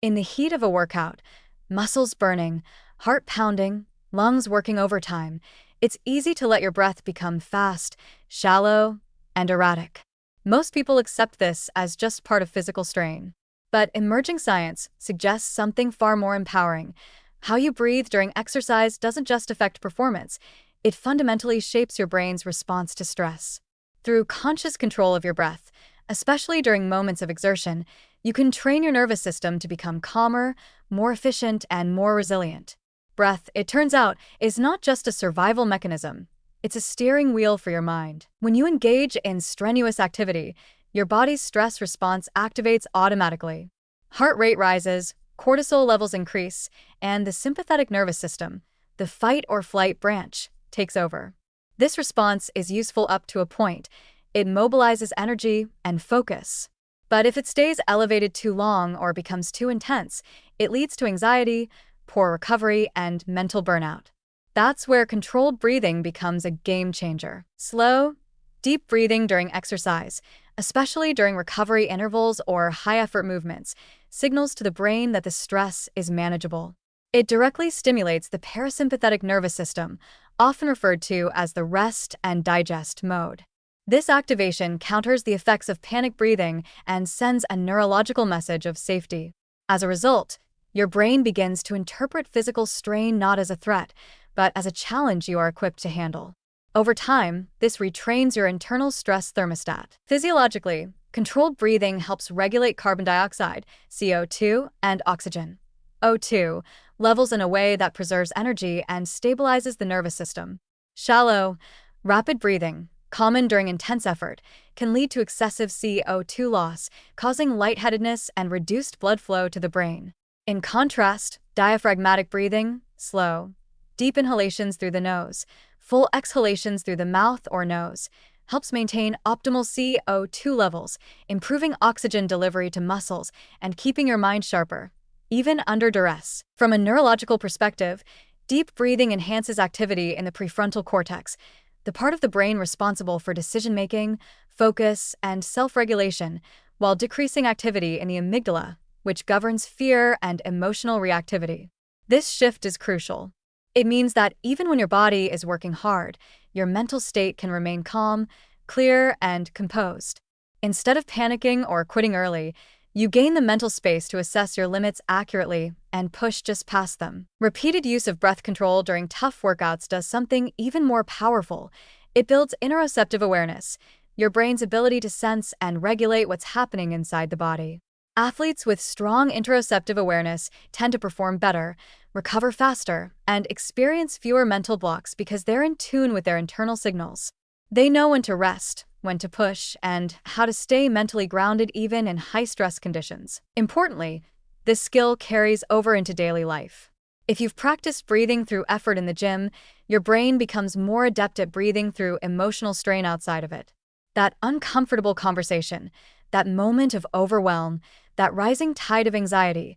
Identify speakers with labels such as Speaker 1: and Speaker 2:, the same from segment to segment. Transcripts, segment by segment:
Speaker 1: In the heat of a workout, muscles burning, heart pounding, lungs working overtime, it's easy to let your breath become fast, shallow, and erratic. Most people accept this as just part of physical strain. But emerging science suggests something far more empowering. How you breathe during exercise doesn't just affect performance, it fundamentally shapes your brain's response to stress. Through conscious control of your breath, especially during moments of exertion, you can train your nervous system to become calmer, more efficient, and more resilient. Breath, it turns out, is not just a survival mechanism. It's a steering wheel for your mind. When you engage in strenuous activity, your body's stress response activates automatically. Heart rate rises, cortisol levels increase, and the sympathetic nervous system, the fight or flight branch, takes over. This response is useful up to a point. It mobilizes energy and focus. But if it stays elevated too long or becomes too intense, it leads to anxiety, poor recovery, and mental burnout. That's where controlled breathing becomes a game changer. Slow, deep breathing during exercise, especially during recovery intervals or high-effort movements, signals to the brain that the stress is manageable. It directly stimulates the parasympathetic nervous system, often referred to as the rest and digest mode. This activation counters the effects of panic breathing and sends a neurological message of safety. As a result, your brain begins to interpret physical strain not as a threat, but as a challenge you are equipped to handle. Over time, this retrains your internal stress thermostat. Physiologically, controlled breathing helps regulate carbon dioxide, CO2, and oxygen, O2, levels in a way that preserves energy and stabilizes the nervous system. Shallow, rapid breathing, common during intense effort, can lead to excessive CO2 loss, causing lightheadedness and reduced blood flow to the brain. In contrast, diaphragmatic breathing, slow, deep inhalations through the nose, full exhalations through the mouth or nose, helps maintain optimal CO2 levels, improving oxygen delivery to muscles and keeping your mind sharper, even under duress. From a neurological perspective, deep breathing enhances activity in the prefrontal cortex, the part of the brain responsible for decision-making, focus, and self-regulation, while decreasing activity in the amygdala, which governs fear and emotional reactivity. This shift is crucial. It means that even when your body is working hard, your mental state can remain calm, clear, and composed. Instead of panicking or quitting early, you gain the mental space to assess your limits accurately and push just past them. Repeated use of breath control during tough workouts does something even more powerful. It builds interoceptive awareness, your brain's ability to sense and regulate what's happening inside the body. Athletes with strong interoceptive awareness tend to perform better, recover faster, and experience fewer mental blocks because they're in tune with their internal signals. They know when to rest, when to push, and how to stay mentally grounded even in high-stress conditions. Importantly, this skill carries over into daily life. If you've practiced breathing through effort in the gym, your brain becomes more adept at breathing through emotional strain outside of it. That uncomfortable conversation, that moment of overwhelm, that rising tide of anxiety,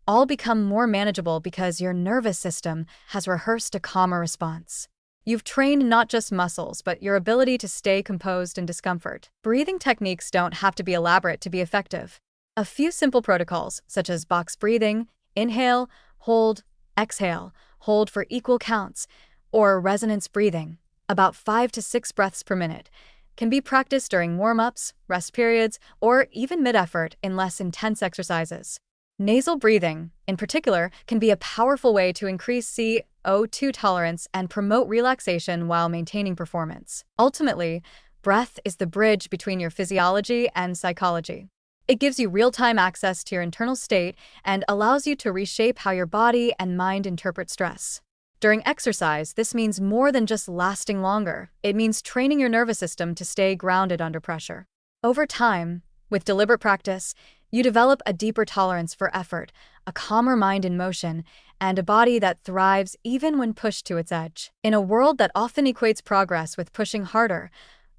Speaker 1: all become more manageable because your nervous system has rehearsed a calmer response. You've trained not just muscles, but your ability to stay composed in discomfort. Breathing techniques don't have to be elaborate to be effective. A few simple protocols, such as box breathing, inhale, hold, exhale, hold for equal counts, or resonance breathing, about 5 to 6 breaths per minute, can be practiced during warm-ups, rest periods, or even mid-effort in less intense exercises. Nasal breathing, in particular, can be a powerful way to increase CO2 tolerance and promote relaxation while maintaining performance. Ultimately, breath is the bridge between your physiology and psychology. It gives you real-time access to your internal state and allows you to reshape how your body and mind interpret stress. During exercise, this means more than just lasting longer. It means training your nervous system to stay grounded under pressure. Over time, with deliberate practice, you develop a deeper tolerance for effort, a calmer mind in motion, and a body that thrives even when pushed to its edge. In a world that often equates progress with pushing harder,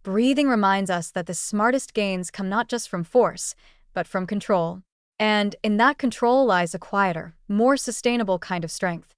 Speaker 1: breathing reminds us that the smartest gains come not just from force, but from control. And in that control lies a quieter, more sustainable kind of strength.